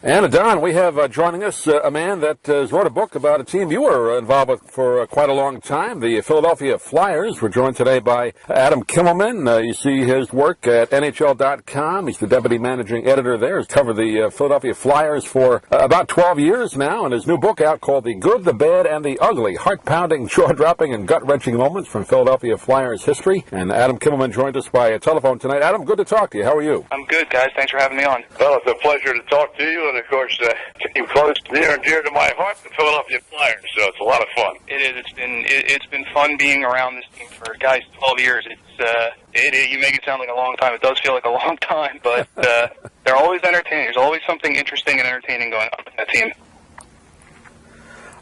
And Don, we have joining us a man that wrote a book about a team you were involved with for quite a long time, the Philadelphia Flyers. We're joined today by Adam Kimmelman. You see his work at NHL.com. He's the deputy managing editor there. He's covered the Philadelphia Flyers for about 12 years now, and his new book out called The Good, the Bad, and the Ugly, Heart-Pounding, Jaw-Dropping, and Gut-Wrenching Moments from Philadelphia Flyers History. And Adam Kimmelman joined us by telephone tonight. Adam, good to talk to you. How are you? I'm good, guys. Thanks for having me on. Well, it's a pleasure to talk to you, and of course, came close, near and dear to my heart, the Philadelphia Flyers. So it's a lot of fun. It is. It's been fun being around this team for 12 years. You make it sound like a long time. It does feel like a long time, but they're always entertaining. There's always something interesting and entertaining going on with that team.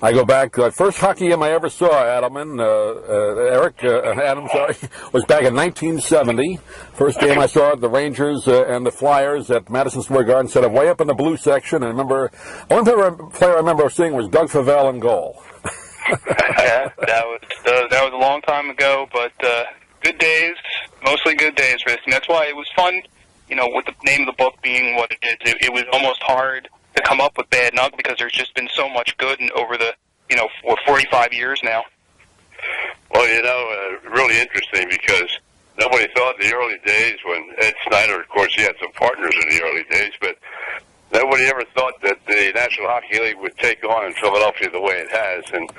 I go back, first hockey game I ever saw, Adam, was back in 1970. First game I saw, the Rangers and the Flyers at Madison Square Garden, set up way up in the blue section. And one player I remember seeing was Doug Favell in goal. Yeah, that was a long time ago, but good days, mostly good days for this team. That's why it was fun, with the name of the book being what it is. It was almost hard to come up with bad and ugly because there's just been so much good over the 45 years now. Well, really interesting because nobody thought in the early days when Ed Snyder, of course, he had some partners in the early days, but nobody ever thought that the National Hockey League would take on in Philadelphia the way it has. And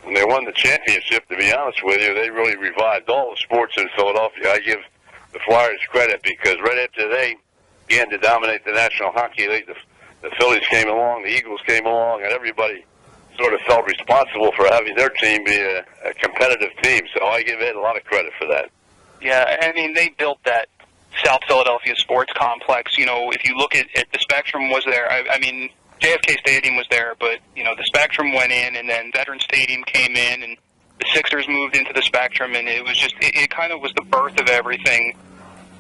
when they won the championship, to be honest with you, they really revived all the sports in Philadelphia. I give the Flyers credit because right after they began to dominate the National Hockey League, the Phillies came along, the Eagles came along, and everybody sort of felt responsible for having their team be a competitive team. So I give Ed a lot of credit for that. Yeah, I mean, they built that South Philadelphia sports complex. If you look at the Spectrum was there. I mean, JFK Stadium was there, but, the Spectrum went in, and then Veterans Stadium came in, and the Sixers moved into the Spectrum, and it was just, it kind of was the birth of everything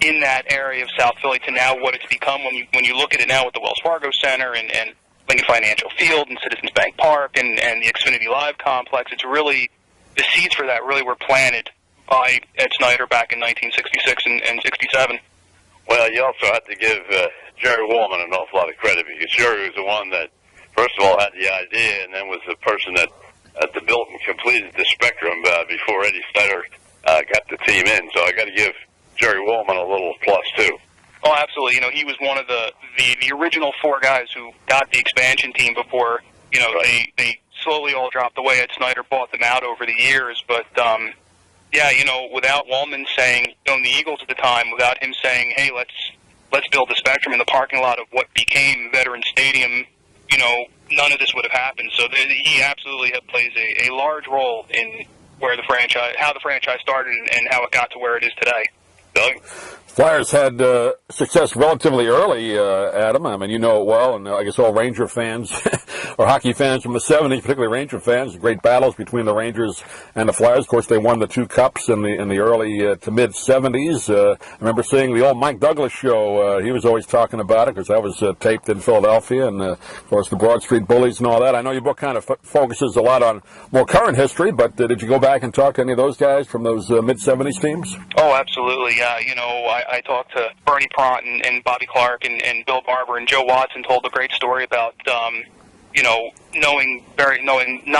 in that area of South Philly to now what it's become when you look at it now with the Wells Fargo Center and Lincoln Financial Field and Citizens Bank Park and the Xfinity Live complex. It's really, the seeds for that really were planted by Ed Snyder back in 1966 and 67. Well, you also have to give Jerry Woolman an awful lot of credit because Jerry was the one that, first of all, had the idea and then was the person that built and completed the Spectrum before Eddie Snyder got the team in. So I got to give Jerry Woolman a little plus, too. Oh, absolutely. He was one of the original four guys who got the expansion team before, right. they slowly all dropped away. Ed Snyder bought them out over the years. But, without Woolman saying, the Eagles at the time, without him saying, hey, let's build the Spectrum in the parking lot of what became Veterans Stadium, none of this would have happened. So he absolutely plays a large role in how the franchise started and how it got to where it is today. Doug? Flyers had success relatively early, Adam. I mean, you know it well, and I guess all Ranger fans or hockey fans from the 70s, particularly Ranger fans, great battles between the Rangers and the Flyers. Of course, they won the two cups in the early to mid-70s. I remember seeing the old Mike Douglas show. He was always talking about it because that was taped in Philadelphia, and, of course, the Broad Street Bullies and all that. I know your book kind of focuses a lot on more current history, but did you go back and talk to any of those guys from those mid-70s teams? Oh, absolutely, yeah. I talked to Bernie Pront and Bobby Clark and Bill Barber, and Joe Watson told a great story about, not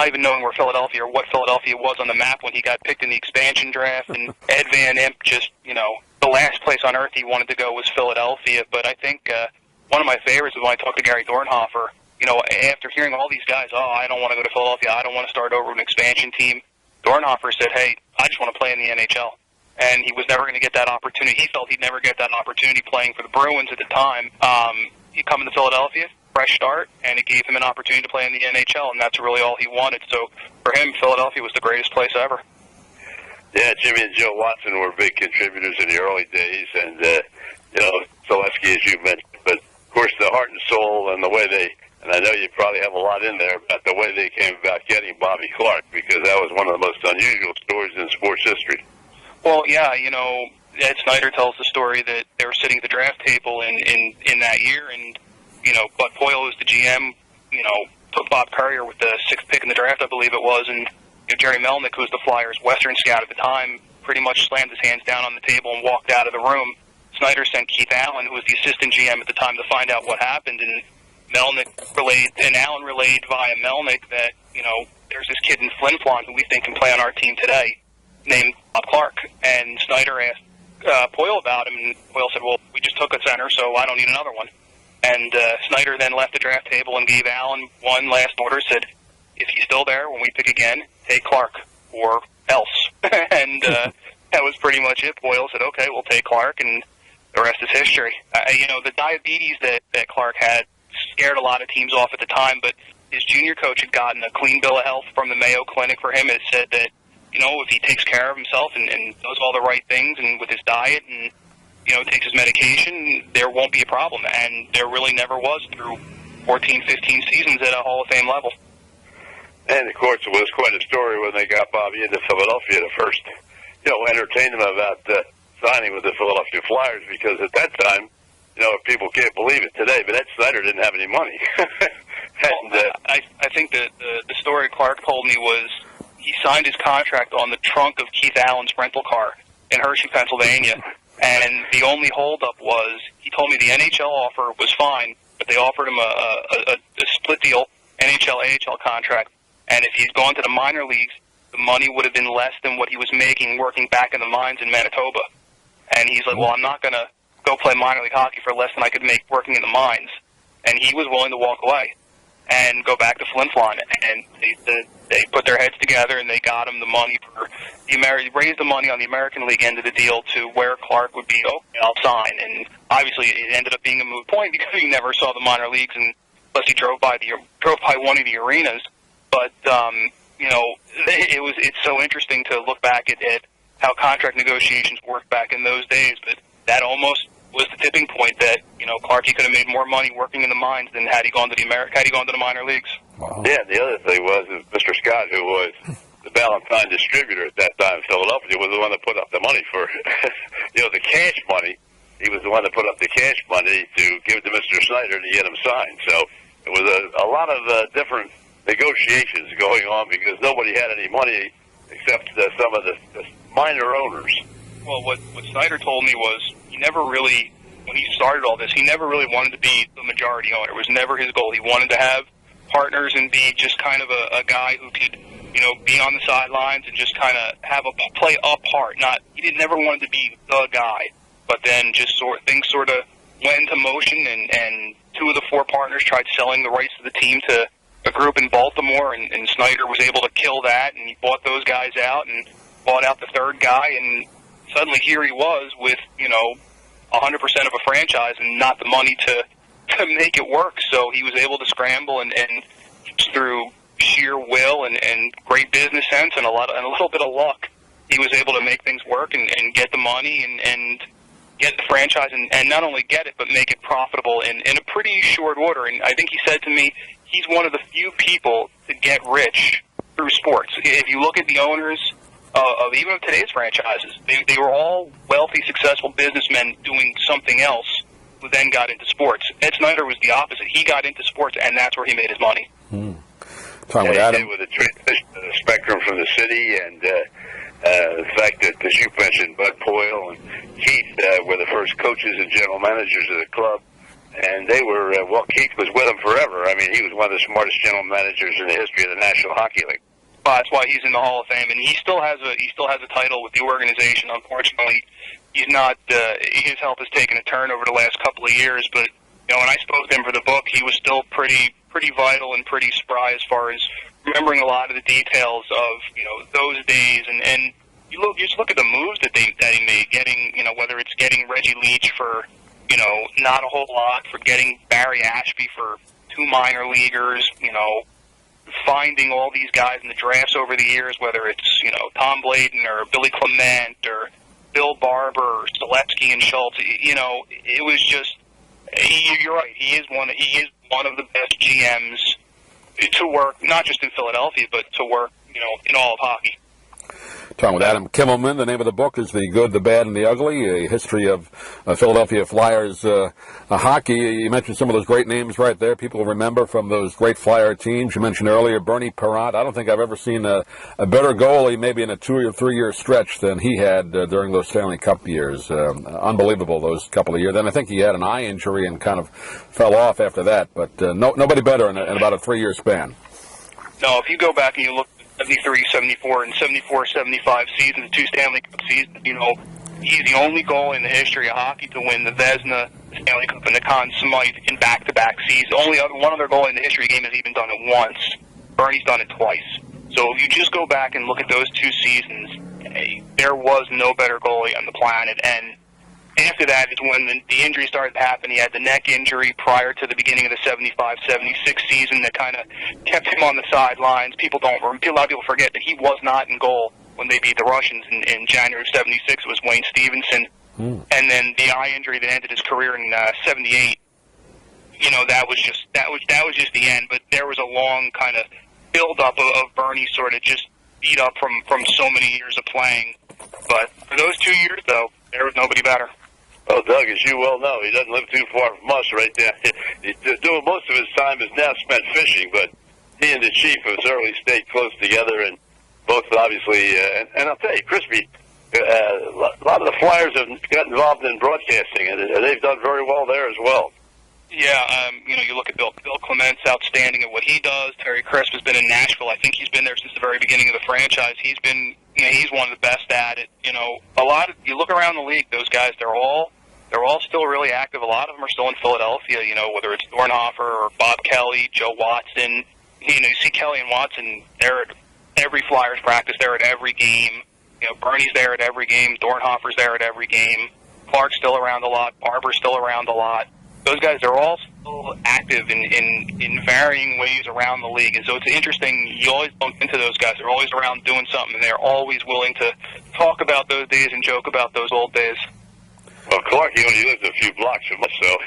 even knowing where Philadelphia or what Philadelphia was on the map when he got picked in the expansion draft, and Ed Van Impe just, the last place on earth he wanted to go was Philadelphia. But I think one of my favorites was when I talked to Gary Dornhofer, after hearing all these guys, I don't want to go to Philadelphia, I don't want to start over an expansion team. Dornhofer said, hey, I just want to play in the NHL. And he was never going to get that opportunity. He felt he'd never get that opportunity playing for the Bruins at the time. He come into Philadelphia, fresh start, and it gave him an opportunity to play in the NHL, and that's really all he wanted. So for him, Philadelphia was the greatest place ever. Yeah, Jimmy and Joe Watson were big contributors in the early days, and, Zaleski, as you mentioned. But, of course, the heart and soul and the way and I know you probably have a lot in there about the way they came about getting Bobby Clark, because that was one of the most unusual stories in sports history. Well, yeah, Ed Snyder tells the story that they were sitting at the draft table in that year, and, Bud Poyle was the GM, took Bob Courier with the sixth pick in the draft, I believe it was, and Jerry Melnick, who was the Flyers' Western scout at the time, pretty much slammed his hands down on the table and walked out of the room. Snyder sent Keith Allen, who was the assistant GM at the time, to find out what happened, and Allen relayed via Melnick that, there's this kid in Flin Flon who we think can play on our team today named Bob Clark. And Snyder asked Poyle about him, and Poyle said, well, we just took a center, so I don't need another one. And Snyder then left the draft table and gave Allen one last order, said, if he's still there when we pick again, take Clark or else. And that was pretty much it. Poyle said, okay, we'll take Clark, and the rest is history. The diabetes that Clark had scared a lot of teams off at the time, but his junior coach had gotten a clean bill of health from the Mayo Clinic for him. It said that, if he takes care of himself and does all the right things and with his diet and, takes his medication, there won't be a problem. And there really never was through 14, 15 seasons at a Hall of Fame level. And, of course, it was quite a story when they got Bobby into Philadelphia to first, entertain him about signing with the Philadelphia Flyers, because at that time, people can't believe it today, but Ed Snyder didn't have any money. I think that the story Clark told me was he signed his contract on the trunk of Keith Allen's rental car in Hershey, Pennsylvania, and the only holdup was he told me the NHL offer was fine, but they offered him a split deal NHL-AHL contract, and if he'd gone to the minor leagues, the money would have been less than what he was making working back in the mines in Manitoba. And he's like, well, I'm not going to go play minor league hockey for less than I could make working in the mines. And he was willing to walk away and go back to Flin Flon. And they put their heads together and they got him the money for raised the money on the American League end of the deal to where Clark would be, I'll sign. And obviously it ended up being a moot point because he never saw the minor leagues unless he drove by one of the arenas. But it's so interesting to look back at how contract negotiations worked back in those days. But that almost was the tipping point that Clarkie could have made more money working in the mines than had he gone to the minor leagues. Wow. Yeah, the other thing was Mr. Scott, who was the Valentine distributor at that time in Philadelphia, was the one that put up the money for the cash money. He was the one that put up the cash money to give to Mr. Snyder to get him signed. So it was a lot of different negotiations going on because nobody had any money except some of the minor owners. Well, what Snyder told me was he never really, when he started all this, he never really wanted to be the majority owner. It was never his goal. He wanted to have partners and be just kind of a guy who could, be on the sidelines and just kind of play a part. He never wanted to be the guy. But then just things sort of went into motion, and two of the four partners tried selling the rights to the team to a group in Baltimore, and Snyder was able to kill that, and he bought those guys out and bought out the third guy, and suddenly here he was with, 100% of a franchise and not the money to make it work. So he was able to scramble and through sheer will and great business sense and a little bit of luck, he was able to make things work and get the money and get the franchise and not only get it, but make it profitable in a pretty short order. And I think he said to me, he's one of the few people to get rich through sports. If you look at the owners of even of today's franchises, they were all wealthy, successful businessmen doing something else who then got into sports. Ed Snyder was the opposite. He got into sports, and that's where he made his money. Talking with Adam. With the transition to the spectrum from the city and the fact that, as you mentioned, Bud Poyle and Keith were the first coaches and general managers of the club. And they were, Keith was with them forever. I mean, he was one of the smartest general managers in the history of the National Hockey League. That's why he's in the Hall of Fame, and he still has a title with the organization. Unfortunately, he's not. His health has taken a turn over the last couple of years. But when I spoke to him for the book, he was still pretty vital and pretty spry as far as remembering a lot of the details of those days. And you just look at the moves that he made. Getting whether it's getting Reggie Leach for not a whole lot, for getting Barry Ashby for 2 minor leaguers, finding all these guys in the drafts over the years, whether it's, Tom Bladen or Billy Clement or Bill Barber or Stilepsky and Schultz, it was just, you're right, he is one of the best GMs to work, not just in Philadelphia, but to work, in all of hockey. Talking with Adam Kimmelman. The name of the book is The Good, the Bad, and the Ugly, a history of Philadelphia Flyers hockey. You mentioned some of those great names right there. People remember from those great Flyer teams. You mentioned earlier Bernie Perrant. I don't think I've ever seen a better goalie maybe in a 2 or 3 year stretch than he had during those Stanley Cup years. Unbelievable those couple of years. Then I think he had an eye injury and kind of fell off after that. But nobody better in about a 3 year span. No, if you go back and you look at 73, 74, and 74, 75 seasons, 2 Stanley Cup seasons, he's the only goal in the history of hockey to win the Vezina, the Stanley Cup, and the Conn Smythe in back-to-back seasons. One other goal in the history game has even done it once. Bernie's done it twice. So if you just go back and look at those 2 seasons, there was no better goalie on the planet. And after that is when the injury started to happen. He had the neck injury prior to the beginning of the 75-76 season that kind of kept him on the sidelines. A lot of people forget that he was not in goal when they beat the Russians in January of 76. It was Wayne Stevenson. And then the eye injury that ended his career in 78. That was just the end. But there was a long kind of build-up of Bernie sort of just beat up from so many years of playing. But for those 2 years, though, there was nobody better. Well, Doug, as you well know, he doesn't live too far from us right there. He's doing most of his time is now spent fishing, but he and the Chief have certainly stayed close together, and both obviously, and I'll tell you, Crispy, a lot of the Flyers have got involved in broadcasting, and they've done very well there as well. Yeah, you look at Bill Clement's outstanding at what he does. Terry Crisp has been in Nashville. I think he's been there since the very beginning of the franchise. He's one of the best at it. You look around the league, those guys, they're all still really active. A lot of them are still in Philadelphia, whether it's Dornhofer or Bob Kelly, Joe Watson. You see Kelly and Watson, they're at every Flyers practice. They're at every game. Bernie's there at every game. Dornhofer's there at every game. Clark's still around a lot. Barber's still around a lot. Those guys are all still active in varying ways around the league. And so it's interesting. You always bump into those guys. They're always around doing something, and they're always willing to talk about those days and joke about those old days. Well, Clark, he only lives a few blocks from us, so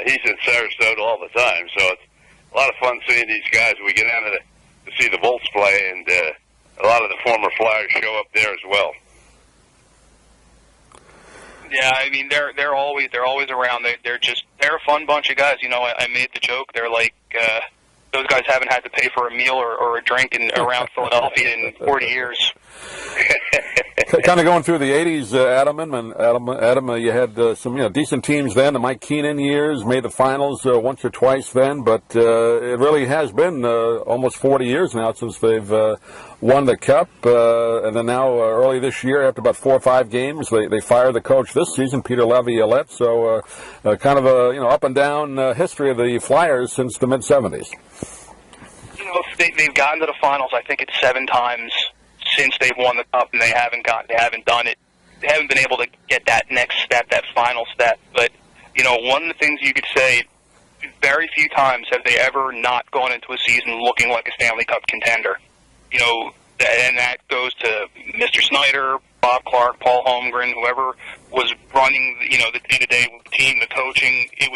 he's in Sarasota all the time. So it's a lot of fun seeing these guys. We get down to see the Bolts play, and a lot of the former Flyers show up there as well. Yeah, I mean they're always around. They're a fun bunch of guys. I made the joke. They're like those guys haven't had to pay for a meal or a drink around Philadelphia in 40 years. Kind of going through the 80s, Adam, you had some decent teams then. The Mike Keenan years made the finals once or twice then, but it really has been almost 40 years now since they've won the Cup. And then now, early this year, after about 4 or 5 games, they fired the coach this season, Peter Laviolette. So kind of a up and down history of the Flyers since the mid-'70s. They've gotten to the finals. I think it's 7 times since they've won the Cup, and they haven't done it. They haven't been able to get that next step, that final step. But one of the things you could say, very few times have they ever not gone into a season looking like a Stanley Cup contender. And that goes to Mr. Snyder, Bob Clark, Paul Holmgren, whoever was running, the day-to-day team, the coaching. It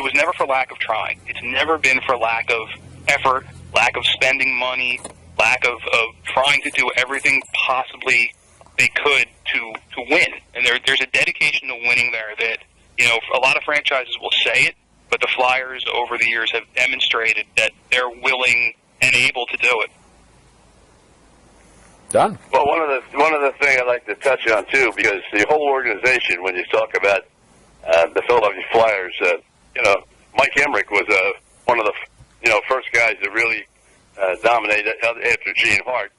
was never for lack of trying. It's never been for lack of effort, lack of spending money, lack of trying to do everything possibly they could to win. And there's a dedication to winning there that, a lot of franchises will say it, but the Flyers over the years have demonstrated that they're willing and able to do it. Done. Well, one of the things I'd like to touch on too, because the whole organization, when you talk about the Philadelphia Flyers, Mike Emmerich was one of the first guys that really dominated after Gene Hart,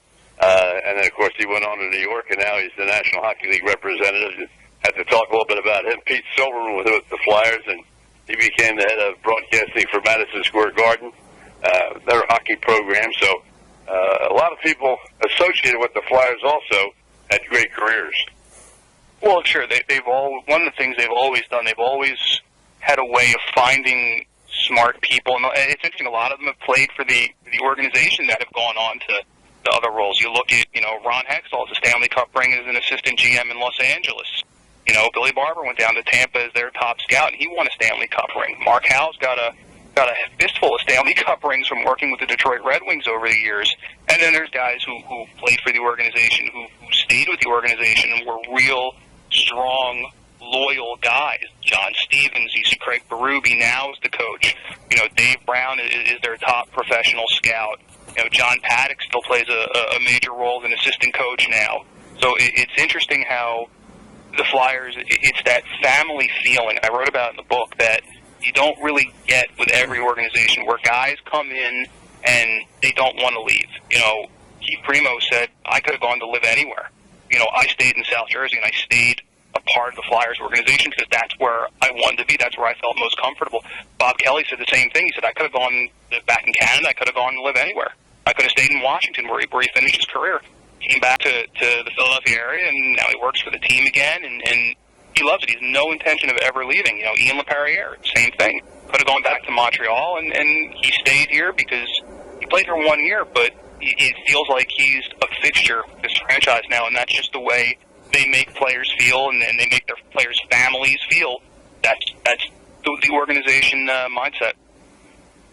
and then of course he went on to New York, and now he's the National Hockey League representative. Had to talk a little bit about him. Pete Silverman was with the Flyers, and he became the head of broadcasting for Madison Square Garden, their hockey program. So a lot of people associated with the Flyers also had great careers. Well, sure. One of the things they've always done, they've always had a way of finding smart people. And it's interesting, a lot of them have played for the organization that have gone on to the other roles. You look at, Ron Hextall is a Stanley Cup ring as an assistant GM in Los Angeles. Billy Barber went down to Tampa as their top scout, and he won a Stanley Cup ring. Mark Howe's got a got a fistful of Stanley Cup rings from working with the Detroit Red Wings over the years. And then there's guys who played for the organization, who stayed with the organization and were real, strong, loyal guys. John Stevens, you see Craig Berube now is the coach. You know, Dave Brown is their top professional scout. You know, John Paddock still plays a major role as an assistant coach now. So it's interesting how the Flyers, it's that family feeling. I wrote about in the book that you don't really get with every organization, where guys come in and they don't want to leave. You know, Keith Primo said, I could have gone to live anywhere. You know, I stayed in South Jersey, and I stayed a part of the Flyers organization because that's where I wanted to be. That's where I felt most comfortable. Bob Kelly said the same thing. He said, I could have gone back in Canada. I could have gone to live anywhere. I could have stayed in Washington where he finished his career. Came back to the Philadelphia area, and now he works for the team again, and he loves it. He has no intention of ever leaving. You know, Ian LeParriere, same thing. Could have gone back to Montreal, and he stayed here because he played here 1 year, but it feels like he's a fixture of this franchise now, and that's just the way they make players feel, and they make their players' families feel. That's the organization mindset.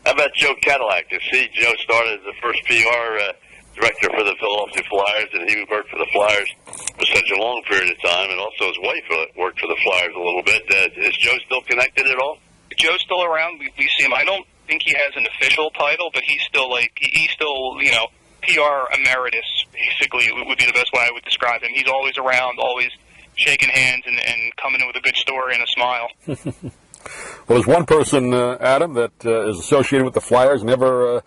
How about Joe Cadillac? You see, Joe started as the first PR director for the Philadelphia Flyers, and he worked for the Flyers for such a long period of time, and also his wife worked for the Flyers a little bit. Is Joe still connected at all? Joe's still around. We see him. I don't think he has an official title, but he's still you know, PR emeritus, basically, would be the best way I would describe him. He's always around, always shaking hands and coming in with a good story and a smile. Well, there's one person, Adam, that is associated with the Flyers, never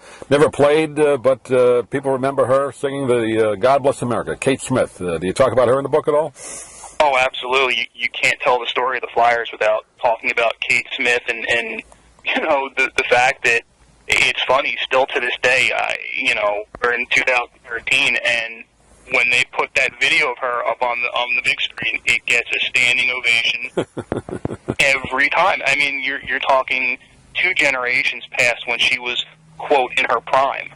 played, but people remember her singing the God Bless America, Kate Smith. Do you talk about her in the book at all? Oh, absolutely. You can't tell the story of the Flyers without talking about Kate Smith and you know, the fact that it's funny, still to this day, you know, we're in 2013, and when they put that video of her up on the big screen, it gets a standing ovation every time. I mean, you're talking 2 generations past when she was, quote, in her prime.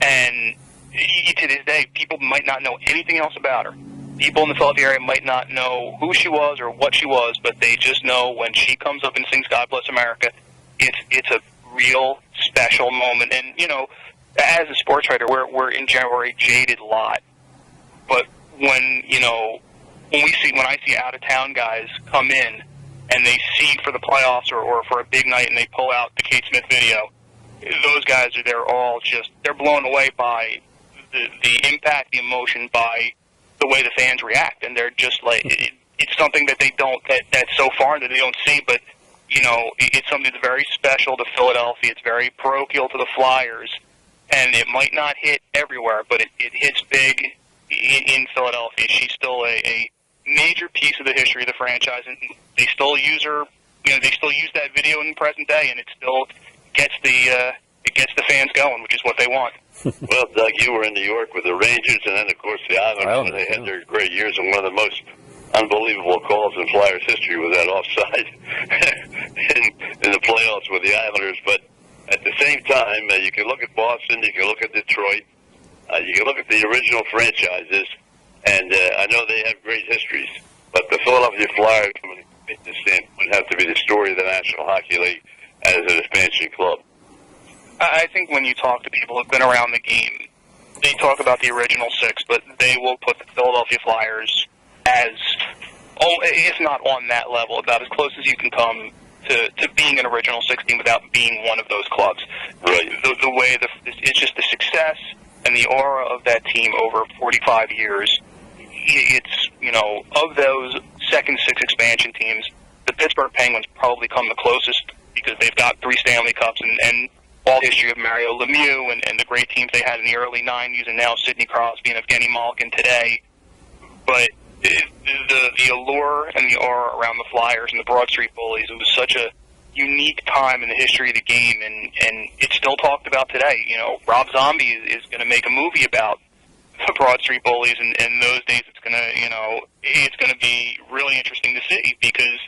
And to this day, people might not know anything else about her. People in the Philadelphia area might not know who she was or what she was, but they just know when she comes up and sings God Bless America, it's a real special moment. And, you know, as a sports writer, we're in general a jaded lot. But when I see out-of-town guys come in and they see for the playoffs or for a big night and they pull out the Kate Smith video, those guys they're blown away by the impact, the emotion, by the way the fans react. And they're just like, it's something that that's so foreign that they don't see, but, you know, it's something that's very special to Philadelphia. It's very parochial to the Flyers, and it might not hit everywhere, but it hits big in Philadelphia. She's still a major piece of the history of the franchise, and they still use her. You know, they still use that video in the present day, and it still gets the fans going, which is what they want. Well, Doug, you were in New York with the Rangers, and then, of course, the Islanders. They had their great years, and one of the most unbelievable calls in Flyers history was that offside in the playoffs with the Islanders. But at the same time, you can look at Boston, you can look at Detroit, you can look at the original franchises, and I know they have great histories, but the Philadelphia Flyers, from an expansion standpoint, have to be the story of the National Hockey League as an expansion club. I think when you talk to people who've been around the game, they talk about the original 6, but they will put the Philadelphia Flyers as, if not on that level, about as close as you can come to being an original 16 without being one of those clubs. Right. The way it's just the success and the aura of that team over 45 years. It's, you know, of those second 6 expansion teams, the Pittsburgh Penguins probably come the closest because they've got 3 Stanley Cups and all the history of Mario Lemieux and the great teams they had in the early 90s, and now Sidney Crosby and Evgeny Malkin today. But the allure and the aura around the Flyers and the Broad Street Bullies, it was such a unique time in the history of the game, and it's still talked about today. You know, Rob Zombie is going to make a movie about the Broad Street Bullies, and in those days it's going to be really interesting to see, because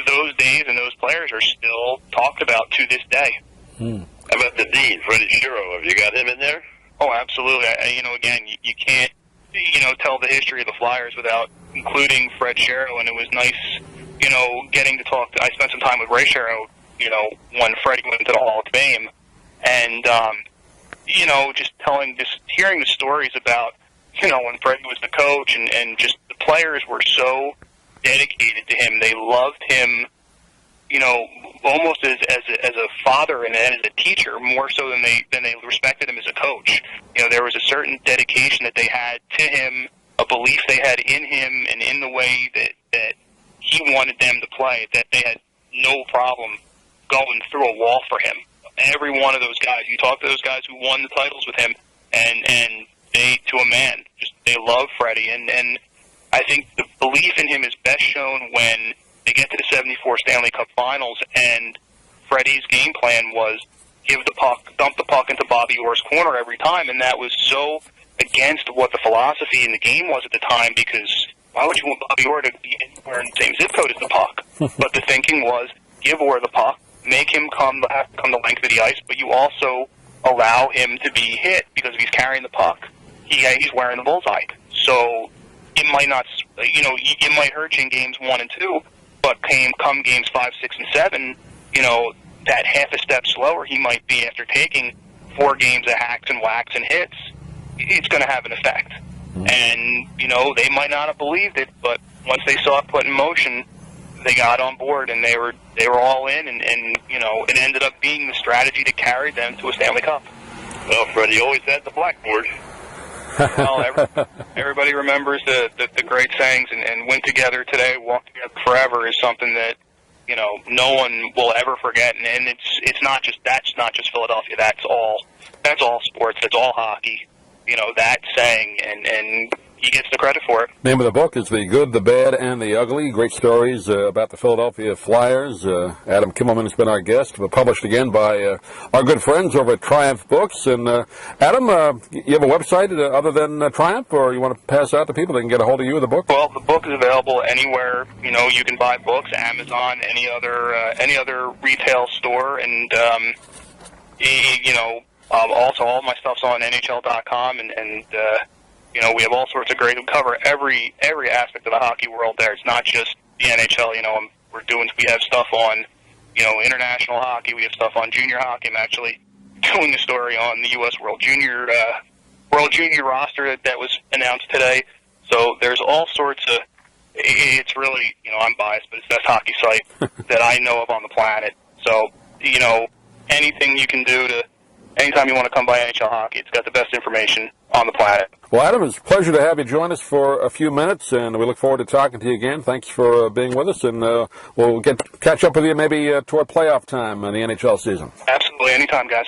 those days and those players are still talked about to this day. How about the Dean, Freddie Shiro? Have you got him in there? Oh, absolutely. Again, you can't, tell the history of the Flyers without including Fred Shero, and it was nice, getting to talk. I spent some time with Ray Shero, when Freddie went into the Hall of Fame. And, just hearing the stories about, when Freddie was the coach and just the players were so dedicated to him. They loved him, almost as a father and as a teacher, more so than they respected him as a coach. There was a certain dedication that they had to him, a belief they had in him and in the way that he wanted them to play, that they had no problem going through a wall for him. Every one of those guys, you talk to those guys who won the titles with him, and they, to a man, they love Freddie. And I think the belief in him is best shown when they get to the 74 Stanley Cup Finals, and Freddie's game plan was dump the puck into Bobby Orr's corner every time, and that was so against what the philosophy in the game was at the time, because why would you want Bobby Orr to be anywhere in the same zip code as the puck? But the thinking was, give Orr the puck, make him come the length of the ice, but you also allow him to be hit, because if he's carrying the puck, he's wearing the bullseye. So it might not, it might hurt you in games 1 and 2, but come games 5, 6, and 7, that half a step slower he might be after taking 4 games of hacks and whacks and hits, it's going to have an effect. And, they might not have believed it, but once they saw it put in motion, they got on board, and they were all in, and it ended up being the strategy that carried them to a Stanley Cup. Well, Freddie always had the blackboard. Well, everybody remembers the great sayings, and win together today, walk together forever is something that, no one will ever forget. And that's not just Philadelphia. That's all sports. That's all hockey. That saying, and he gets the credit for it. Name of the book is The Good, the Bad, and the Ugly. Great stories about the Philadelphia Flyers. Adam Kimmelman has been our guest, but published again by our good friends over at Triumph Books. And Adam, you have a website other than Triumph, or you want to pass out to people that can get a hold of you with the book? Well, the book is available anywhere you can buy books, Amazon, any other retail store, and also all my stuff's on NHL.com, and we have all sorts of we cover every aspect of the hockey world there. It's not just the NHL. We have stuff on, international hockey. We have stuff on junior hockey. I'm actually doing a story on the U.S. World Junior roster that was announced today. So there's all sorts of. It's really, I'm biased, but it's the best hockey site that I know of on the planet. So, anything you can do to. Anytime you want to come by NHL Hockey, it's got the best information on the planet. Well, Adam, it's a pleasure to have you join us for a few minutes, and we look forward to talking to you again. Thanks for being with us, and we'll catch up with you maybe toward playoff time in the NHL season. Absolutely. Anytime, guys.